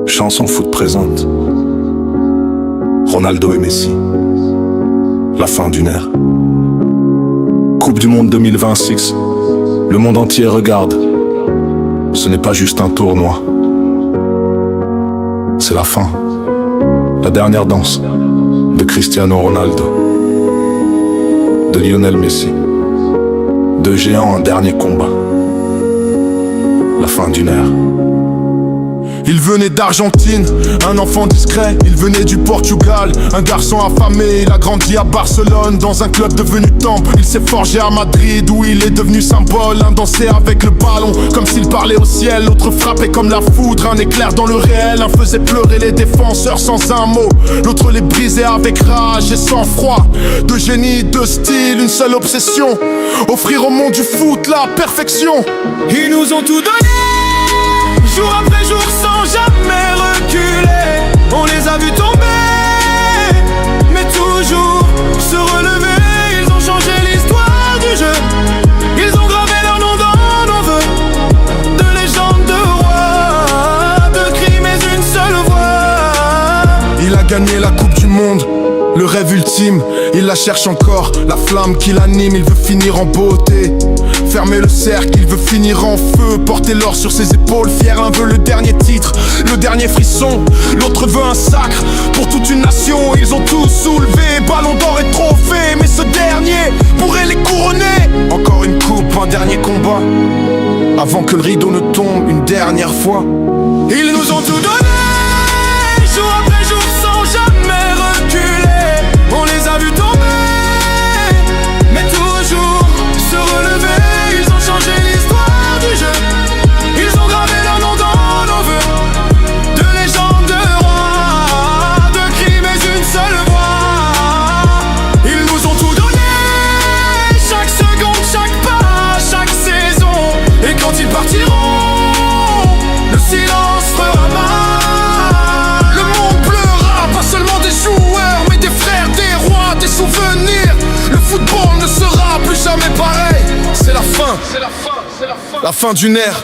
Chanson foot présente Ronaldo et Messi. La fin d'une ère. Coupe du monde 2026. Le monde entier regarde. Ce n'est pas juste un tournoi. C'est la fin. La dernière danse de Cristiano Ronaldo, de Lionel Messi. Deux géants, un dernier combat. La fin d'une ère. Il venait d'Argentine, un enfant discret. Il venait du Portugal, un garçon affamé. Il a grandi à Barcelone, dans un club devenu temple. Il s'est forgé à Madrid, où il est devenu symbole. Un dansait avec le ballon, comme s'il parlait au ciel. L'autre frappait comme la foudre, un éclair dans le réel. Un faisait pleurer les défenseurs sans un mot. L'autre les brisait avec rage et sang-froid. Deux génies, deux styles, une seule obsession: offrir au monde du foot la perfection. Ils nous ont tout donné, jour après jour, sans jamais reculer. On les a vus tomber, mais toujours se relever. Ils ont changé l'histoire du jeu. Ils ont gravé leur nom dans nos voeux. De légende, de roi, de cris, mais une seule voix. Il a gagné la Coupe du Monde, le rêve ultime. Il la cherche encore, la flamme qui l'anime. Il veut finir en beauté, fermer le cercle, il veut finir en feu. Porter l'or sur ses épaules, fier. L'un veut le dernier titre, le dernier frisson. L'autre veut un sacre pour toute une nation. Ils ont tous soulevé, ballon d'or et trophée. Mais ce dernier pourrait les couronner. Encore une coupe, un dernier combat, avant que le rideau ne tombe une dernière fois. Ils nous ont tout donné, jour après jour, sans jamais reculer. On les a vus tomber, mais toujours se relever. Ils ont changé l'histoire du jeu. Ils ont gravé leur nom dans nos voeux. De légende, de roi, de cris, mais une seule voix. Ils nous ont tout donné, chaque seconde, chaque pas, chaque saison. Et quand ils partiront, le silence fera mal. Le monde pleurera, pas seulement des joueurs, mais des frères, des rois, des souvenirs. Le football ne sera plus jamais pareil. C'est la fin, C'est la fin, c'est la fin. la fin d'une ère.